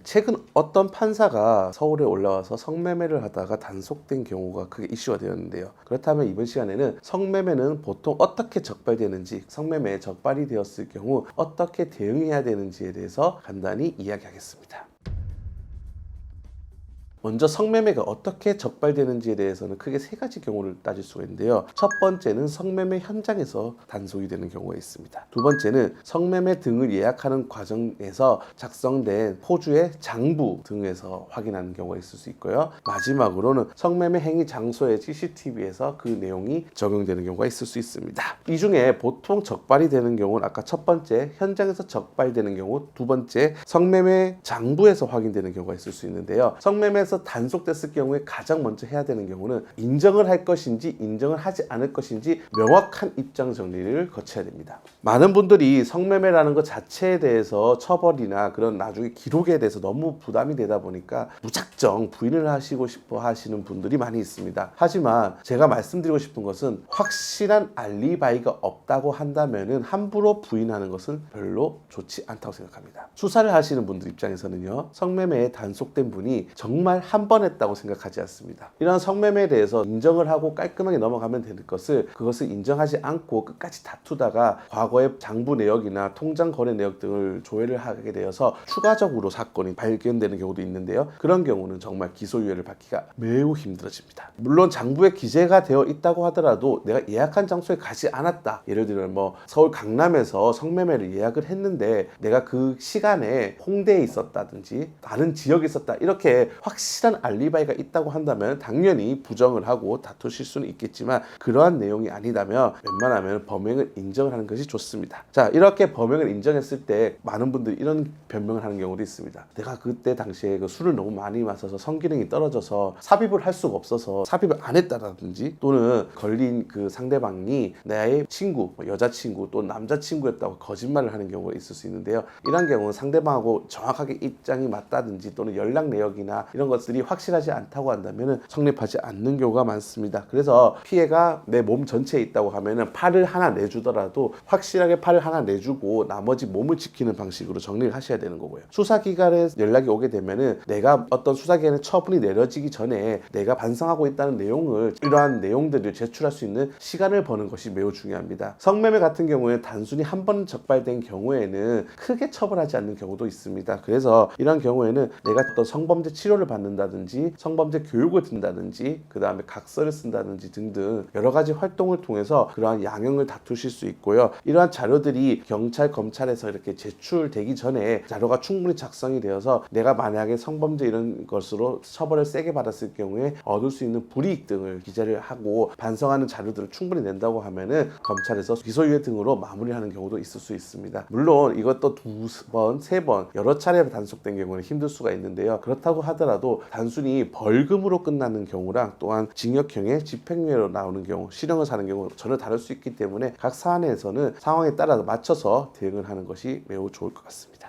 최근 어떤 판사가 서울에 올라와서 성매매를 하다가 단속된 경우가 크게 이슈가 되었는데요. 그렇다면 이번 시간에는 성매매는 보통 어떻게 적발되는지, 성매매에 적발이 되었을 경우 어떻게 대응해야 되는지에 대해서 간단히 이야기하겠습니다. 먼저 성매매가 어떻게 적발되는지에 대해서는 크게 세 가지 경우를 따질 수가 있는데요. 첫 번째는 성매매 현장에서 단속이 되는 경우가 있습니다. 두 번째는 성매매 등을 예약하는 과정에서 작성된 포주의 장부 등에서 확인하는 경우가 있을 수 있고요. 마지막으로는 성매매 행위 장소의 CCTV에서 그 내용이 적용되는 경우가 있을 수 있습니다. 이 중에 보통 적발이 되는 경우는 아까 첫 번째 현장에서 적발되는 경우, 두 번째 성매매 장부에서 확인되는 경우가 있을 수 있는데요. 성매매 단속됐을 경우에 가장 먼저 해야 되는 경우는 인정을 할 것인지 인정을 하지 않을 것인지 명확한 입장 정리를 거쳐야 됩니다. 많은 분들이 성매매라는 것 자체에 대해서 처벌이나 그런 나중에 기록에 대해서 너무 부담이 되다 보니까 무작정 부인을 하시고 싶어 하시는 분들이 많이 있습니다. 하지만 제가 말씀드리고 싶은 것은 확실한 알리바이가 없다고 한다면은 함부로 부인하는 것은 별로 좋지 않다고 생각합니다. 수사를 하시는 분들 입장에서는요, 성매매에 단속된 분이 정말 한 번 했다고 생각하지 않습니다. 이런 성매매에 대해서 인정을 하고 깔끔하게 넘어가면 되는 그것을 인정하지 않고 끝까지 다투다가 과거의 장부 내역이나 통장 거래 내역 등을 조회를 하게 되어서 추가적으로 사건이 발견되는 경우도 있는데요. 그런 경우는 정말 기소유예를 받기가 매우 힘들어집니다. 물론 장부에 기재가 되어 있다고 하더라도 내가 예약한 장소에 가지 않았다. 예를 들면 서울 강남에서 성매매를 예약을 했는데 내가 그 시간에 홍대에 있었다든지 다른 지역에 있었다. 이렇게 확실한 알리바이가 있다고 한다면 당연히 부정을 하고 다투실 수는 있겠지만 그러한 내용이 아니다면 웬만하면 범행을 인정을 하는 것이 좋습니다. 자, 이렇게 범행을 인정했을 때 많은 분들이 이런 변명을 하는 경우도 있습니다. 내가 그때 당시에 그 술을 너무 많이 마셔서 성기능이 떨어져서 삽입을 할 수가 없어서 삽입을 안 했다라든지, 또는 걸린 그 상대방이 나의 친구, 여자친구 또 남자친구였다고 거짓말을 하는 경우가 있을 수 있는데요. 이런 경우는 상대방하고 정확하게 입장이 맞다든지 또는 연락 내역이나 이런 것들이 확실하지 않다고 한다면 성립하지 않는 경우가 많습니다. 그래서 피해가 내 몸 전체에 있다고 하면 팔을 하나 내주더라도 확실하게 팔을 하나 내주고 나머지 몸을 지키는 방식으로 정리를 하셔야 되는 거고요. 수사기관에 연락이 오게 되면 내가 어떤 수사기관에 처분이 내려지기 전에 내가 반성하고 있다는 내용을, 이러한 내용들을 제출할 수 있는 시간을 버는 것이 매우 중요합니다. 성매매 같은 경우에 단순히 한 번 적발된 경우에는 크게 처벌하지 않는 경우도 있습니다. 그래서 이런 경우에는 내가 어떤 성범죄 치료를 받는다든지 성범죄 교육을 듣는다든지 그 다음에 각서를 쓴다든지 등등 여러 가지 활동을 통해서 그러한 양형을 다투실 수 있고요. 이러한 자료들이 경찰, 검찰에서 이렇게 제출되기 전에 자료가 충분히 작성이 되어서 내가 만약에 성범죄 이런 것으로 처벌을 세게 받았을 경우에 얻을 수 있는 불이익 등을 기재를 하고 반성하는 자료들을 충분히 낸다고 하면은 검찰에서 기소유예 등으로 마무리하는 경우도 있을 수 있습니다. 물론 이것도 두 번, 세 번 여러 차례 단속된 경우는 힘들 수가 있는데요. 그렇다고 하더라도 단순히 벌금으로 끝나는 경우랑 또한 징역형의 집행유예로 나오는 경우, 실형을 사는 경우 전혀 다를 수 있기 때문에 각 사안에서는 상황에 따라 맞춰서 대응을 하는 것이 매우 좋을 것 같습니다.